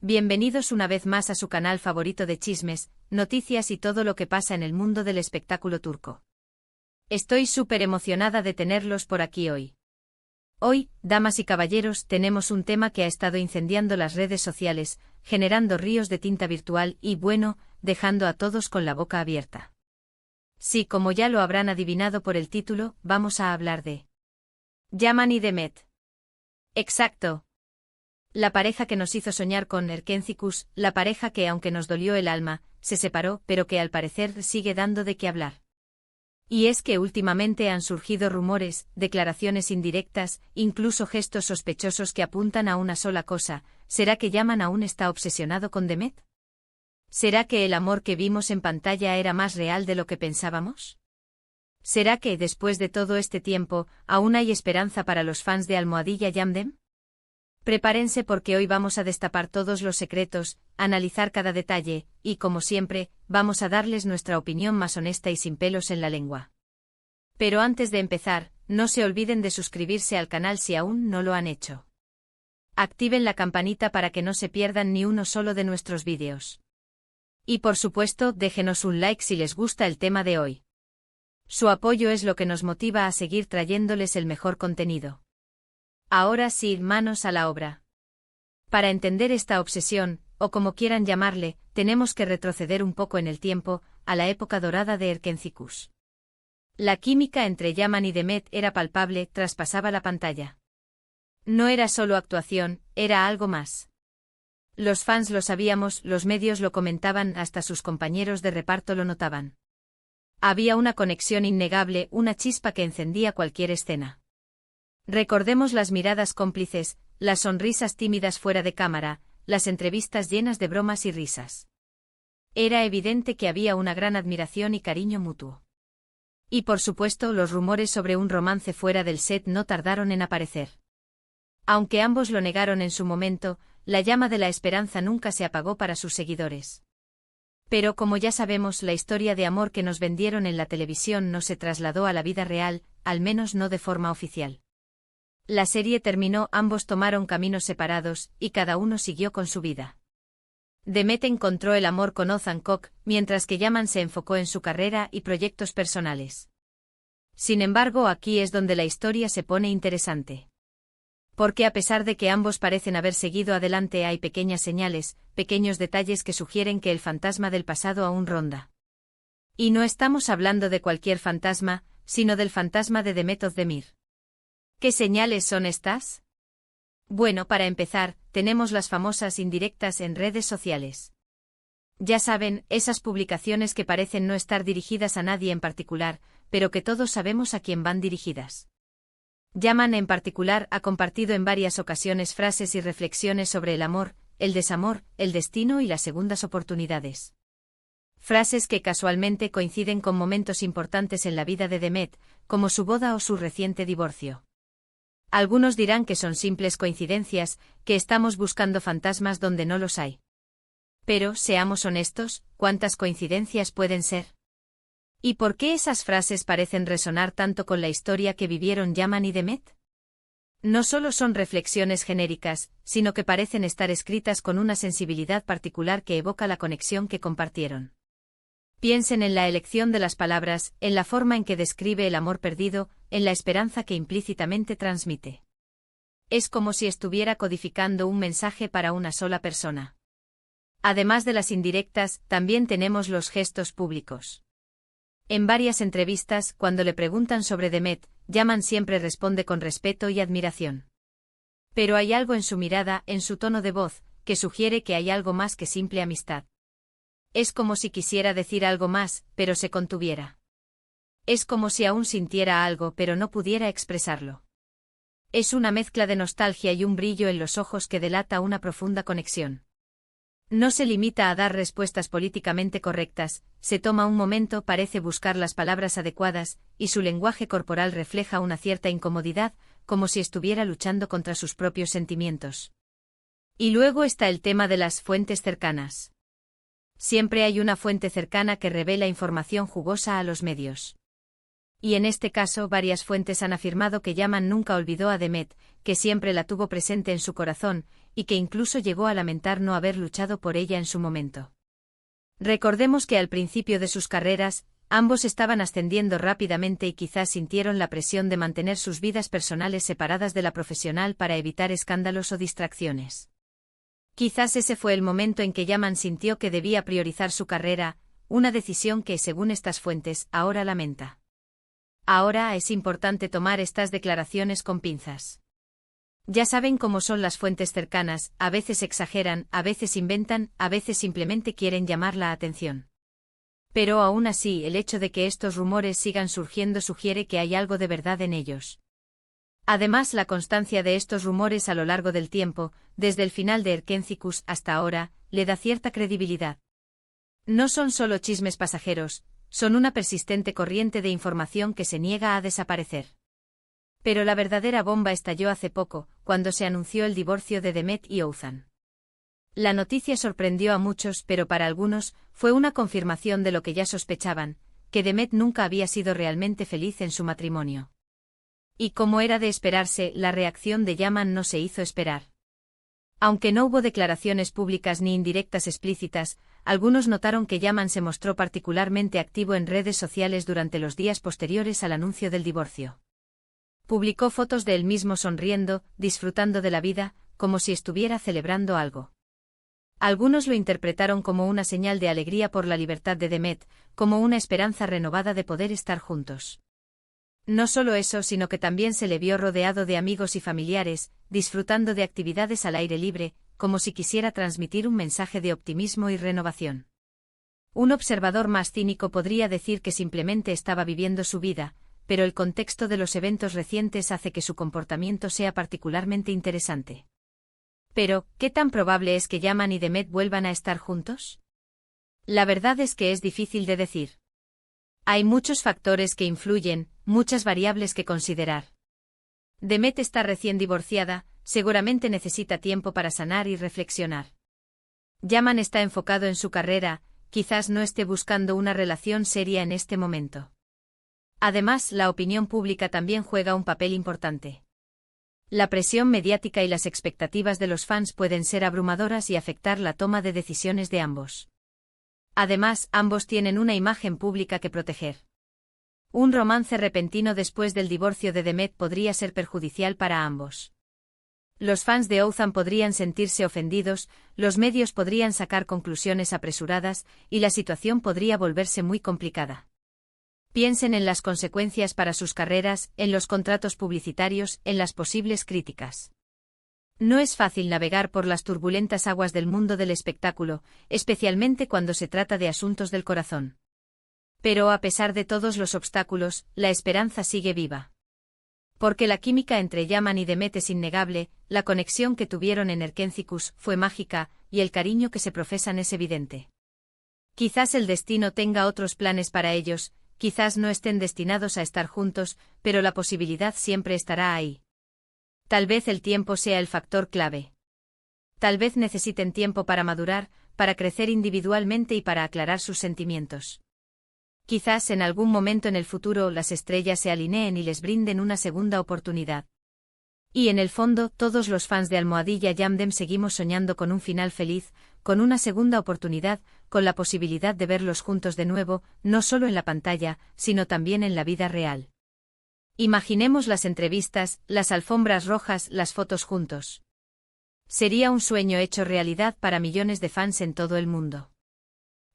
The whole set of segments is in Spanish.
Bienvenidos una vez más a su canal favorito de chismes, noticias y todo lo que pasa en el mundo del espectáculo turco. Estoy súper emocionada de tenerlos por aquí hoy. Hoy, damas y caballeros, tenemos un tema que ha estado incendiando las redes sociales, generando ríos de tinta virtual y, bueno, dejando a todos con la boca abierta. Sí, como ya lo habrán adivinado por el título, vamos a hablar de Yaman y Demet. Exacto. La pareja que nos hizo soñar con Erkencikus, la pareja que, aunque nos dolió el alma, se separó, pero que al parecer sigue dando de qué hablar. Y es que últimamente han surgido rumores, declaraciones indirectas, incluso gestos sospechosos que apuntan a una sola cosa: ¿será que Yaman aún está obsesionado con Demet? ¿Será que el amor que vimos en pantalla era más real de lo que pensábamos? ¿Será que, después de todo este tiempo, aún hay esperanza para los fans de Almohadilla Yamdem? Prepárense porque hoy vamos a destapar todos los secretos, analizar cada detalle, y como siempre, vamos a darles nuestra opinión más honesta y sin pelos en la lengua. Pero antes de empezar, no se olviden de suscribirse al canal si aún no lo han hecho. Activen la campanita para que no se pierdan ni uno solo de nuestros vídeos. Y por supuesto, déjenos un like si les gusta el tema de hoy. Su apoyo es lo que nos motiva a seguir trayéndoles el mejor contenido. Ahora sí, manos a la obra. Para entender esta obsesión, o como quieran llamarle, tenemos que retroceder un poco en el tiempo, a la época dorada de Erkencikus. La química entre Yaman y Demet era palpable, traspasaba la pantalla. No era solo actuación, era algo más. Los fans lo sabíamos, los medios lo comentaban, hasta sus compañeros de reparto lo notaban. Había una conexión innegable, una chispa que encendía cualquier escena. Recordemos las miradas cómplices, las sonrisas tímidas fuera de cámara, las entrevistas llenas de bromas y risas. Era evidente que había una gran admiración y cariño mutuo. Y por supuesto, los rumores sobre un romance fuera del set no tardaron en aparecer. Aunque ambos lo negaron en su momento, la llama de la esperanza nunca se apagó para sus seguidores. Pero como ya sabemos, la historia de amor que nos vendieron en la televisión no se trasladó a la vida real, al menos no de forma oficial. La serie terminó, ambos tomaron caminos separados, y cada uno siguió con su vida. Demet encontró el amor con Ozan Kok, mientras que Yaman se enfocó en su carrera y proyectos personales. Sin embargo, aquí es donde la historia se pone interesante. Porque a pesar de que ambos parecen haber seguido adelante, hay pequeñas señales, pequeños detalles que sugieren que el fantasma del pasado aún ronda. Y no estamos hablando de cualquier fantasma, sino del fantasma de Demet Özdemir. ¿Qué señales son estas? Bueno, para empezar, tenemos las famosas indirectas en redes sociales. Ya saben, esas publicaciones que parecen no estar dirigidas a nadie en particular, pero que todos sabemos a quién van dirigidas. Yaman en particular ha compartido en varias ocasiones frases y reflexiones sobre el amor, el desamor, el destino y las segundas oportunidades. Frases que casualmente coinciden con momentos importantes en la vida de Demet, como su boda o su reciente divorcio. Algunos dirán que son simples coincidencias, que estamos buscando fantasmas donde no los hay. Pero, seamos honestos, ¿cuántas coincidencias pueden ser? ¿Y por qué esas frases parecen resonar tanto con la historia que vivieron Yaman y Demet? No solo son reflexiones genéricas, sino que parecen estar escritas con una sensibilidad particular que evoca la conexión que compartieron. Piensen en la elección de las palabras, en la forma en que describe el amor perdido, en la esperanza que implícitamente transmite. Es como si estuviera codificando un mensaje para una sola persona. Además de las indirectas, también tenemos los gestos públicos. En varias entrevistas, cuando le preguntan sobre Demet, Yaman siempre responde con respeto y admiración. Pero hay algo en su mirada, en su tono de voz, que sugiere que hay algo más que simple amistad. Es como si quisiera decir algo más, pero se contuviera. Es como si aún sintiera algo, pero no pudiera expresarlo. Es una mezcla de nostalgia y un brillo en los ojos que delata una profunda conexión. No se limita a dar respuestas políticamente correctas, se toma un momento, parece buscar las palabras adecuadas, y su lenguaje corporal refleja una cierta incomodidad, como si estuviera luchando contra sus propios sentimientos. Y luego está el tema de las fuentes cercanas. Siempre hay una fuente cercana que revela información jugosa a los medios. Y en este caso varias fuentes han afirmado que Yaman nunca olvidó a Demet, que siempre la tuvo presente en su corazón, y que incluso llegó a lamentar no haber luchado por ella en su momento. Recordemos que al principio de sus carreras, ambos estaban ascendiendo rápidamente y quizás sintieron la presión de mantener sus vidas personales separadas de la profesional para evitar escándalos o distracciones. Quizás ese fue el momento en que Yaman sintió que debía priorizar su carrera, una decisión que, según estas fuentes, ahora lamenta. Ahora es importante tomar estas declaraciones con pinzas. Ya saben cómo son las fuentes cercanas, a veces exageran, a veces inventan, a veces simplemente quieren llamar la atención. Pero aún así, el hecho de que estos rumores sigan surgiendo sugiere que hay algo de verdad en ellos. Además, la constancia de estos rumores a lo largo del tiempo, desde el final de Erkencicus hasta ahora, le da cierta credibilidad. No son solo chismes pasajeros, son una persistente corriente de información que se niega a desaparecer. Pero la verdadera bomba estalló hace poco, cuando se anunció el divorcio de Demet y Oğuzhan. La noticia sorprendió a muchos, pero para algunos, fue una confirmación de lo que ya sospechaban, que Demet nunca había sido realmente feliz en su matrimonio. Y como era de esperarse, la reacción de Yaman no se hizo esperar. Aunque no hubo declaraciones públicas ni indirectas explícitas, algunos notaron que Yaman se mostró particularmente activo en redes sociales durante los días posteriores al anuncio del divorcio. Publicó fotos de él mismo sonriendo, disfrutando de la vida, como si estuviera celebrando algo. Algunos lo interpretaron como una señal de alegría por la libertad de Demet, como una esperanza renovada de poder estar juntos. No solo eso, sino que también se le vio rodeado de amigos y familiares, disfrutando de actividades al aire libre, como si quisiera transmitir un mensaje de optimismo y renovación. Un observador más cínico podría decir que simplemente estaba viviendo su vida, pero el contexto de los eventos recientes hace que su comportamiento sea particularmente interesante. Pero, ¿qué tan probable es que Yaman y Demet vuelvan a estar juntos? La verdad es que es difícil de decir. Hay muchos factores que influyen, muchas variables que considerar. Demet está recién divorciada, seguramente necesita tiempo para sanar y reflexionar. Yaman está enfocado en su carrera, quizás no esté buscando una relación seria en este momento. Además, la opinión pública también juega un papel importante. La presión mediática y las expectativas de los fans pueden ser abrumadoras y afectar la toma de decisiones de ambos. Además, ambos tienen una imagen pública que proteger. Un romance repentino después del divorcio de Demet podría ser perjudicial para ambos. Los fans de Oğuzhan podrían sentirse ofendidos, los medios podrían sacar conclusiones apresuradas, y la situación podría volverse muy complicada. Piensen en las consecuencias para sus carreras, en los contratos publicitarios, en las posibles críticas. No es fácil navegar por las turbulentas aguas del mundo del espectáculo, especialmente cuando se trata de asuntos del corazón. Pero a pesar de todos los obstáculos, la esperanza sigue viva. Porque la química entre Yaman y Demet es innegable, la conexión que tuvieron en Erkencicus fue mágica, y el cariño que se profesan es evidente. Quizás el destino tenga otros planes para ellos, quizás no estén destinados a estar juntos, pero la posibilidad siempre estará ahí. Tal vez el tiempo sea el factor clave. Tal vez necesiten tiempo para madurar, para crecer individualmente y para aclarar sus sentimientos. Quizás en algún momento en el futuro las estrellas se alineen y les brinden una segunda oportunidad. Y en el fondo, todos los fans de Almohadilla Yamdem seguimos soñando con un final feliz, con una segunda oportunidad, con la posibilidad de verlos juntos de nuevo, no solo en la pantalla, sino también en la vida real. Imaginemos las entrevistas, las alfombras rojas, las fotos juntos. Sería un sueño hecho realidad para millones de fans en todo el mundo.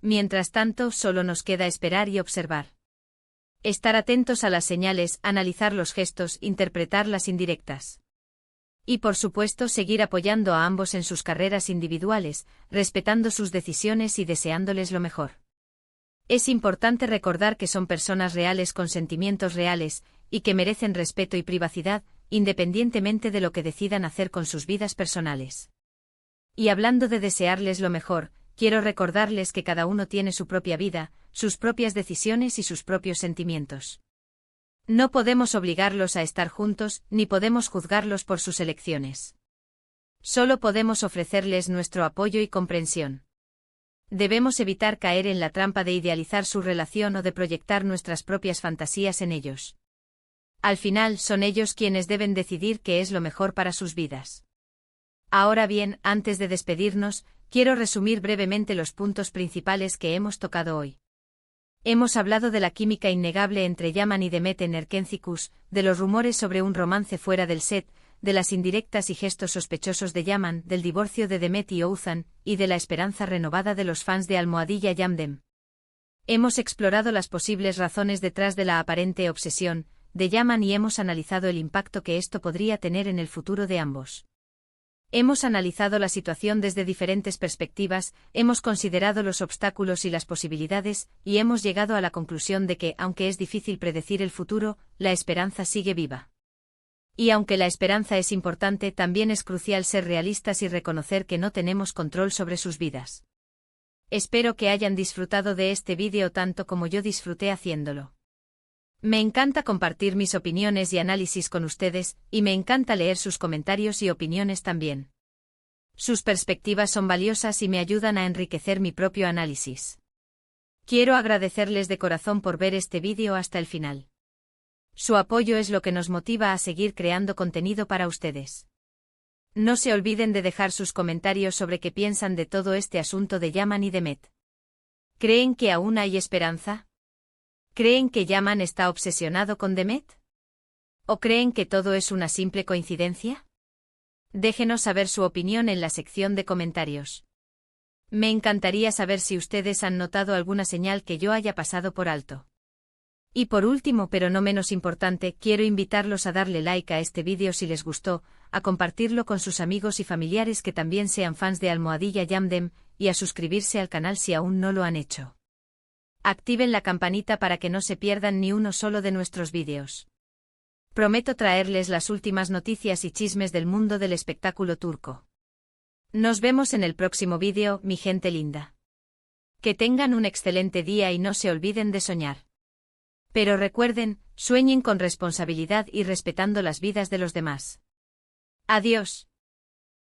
Mientras tanto, solo nos queda esperar y observar. Estar atentos a las señales, analizar los gestos, interpretar las indirectas. Y por supuesto seguir apoyando a ambos en sus carreras individuales, respetando sus decisiones y deseándoles lo mejor. Es importante recordar que son personas reales con sentimientos reales, y que merecen respeto y privacidad, independientemente de lo que decidan hacer con sus vidas personales. Y hablando de desearles lo mejor, quiero recordarles que cada uno tiene su propia vida, sus propias decisiones y sus propios sentimientos. No podemos obligarlos a estar juntos, ni podemos juzgarlos por sus elecciones. Solo podemos ofrecerles nuestro apoyo y comprensión. Debemos evitar caer en la trampa de idealizar su relación o de proyectar nuestras propias fantasías en ellos. Al final son ellos quienes deben decidir qué es lo mejor para sus vidas. Ahora bien, antes de despedirnos, quiero resumir brevemente los puntos principales que hemos tocado hoy. Hemos hablado de la química innegable entre Yaman y Demet en Erkencicus, de los rumores sobre un romance fuera del set, de las indirectas y gestos sospechosos de Yaman, del divorcio de Demet y Ouzhan, y de la esperanza renovada de los fans de Almohadilla Yamdem. Hemos explorado las posibles razones detrás de la aparente obsesión de Yaman y hemos analizado el impacto que esto podría tener en el futuro de ambos. Hemos analizado la situación desde diferentes perspectivas, hemos considerado los obstáculos y las posibilidades, y hemos llegado a la conclusión de que, aunque es difícil predecir el futuro, la esperanza sigue viva. Y aunque la esperanza es importante, también es crucial ser realistas y reconocer que no tenemos control sobre sus vidas. Espero que hayan disfrutado de este vídeo tanto como yo disfruté haciéndolo. Me encanta compartir mis opiniones y análisis con ustedes, y me encanta leer sus comentarios y opiniones también. Sus perspectivas son valiosas y me ayudan a enriquecer mi propio análisis. Quiero agradecerles de corazón por ver este vídeo hasta el final. Su apoyo es lo que nos motiva a seguir creando contenido para ustedes. No se olviden de dejar sus comentarios sobre qué piensan de todo este asunto de Yaman y Demet. ¿Creen que aún hay esperanza? ¿Creen que Yaman está obsesionado con Demet? ¿O creen que todo es una simple coincidencia? Déjenos saber su opinión en la sección de comentarios. Me encantaría saber si ustedes han notado alguna señal que yo haya pasado por alto. Y por último, pero no menos importante, quiero invitarlos a darle like a este vídeo si les gustó, a compartirlo con sus amigos y familiares que también sean fans de Almohadilla Yamdem, y a suscribirse al canal si aún no lo han hecho. Activen la campanita para que no se pierdan ni uno solo de nuestros vídeos. Prometo traerles las últimas noticias y chismes del mundo del espectáculo turco. Nos vemos en el próximo vídeo, mi gente linda. Que tengan un excelente día y no se olviden de soñar. Pero recuerden, sueñen con responsabilidad y respetando las vidas de los demás. Adiós.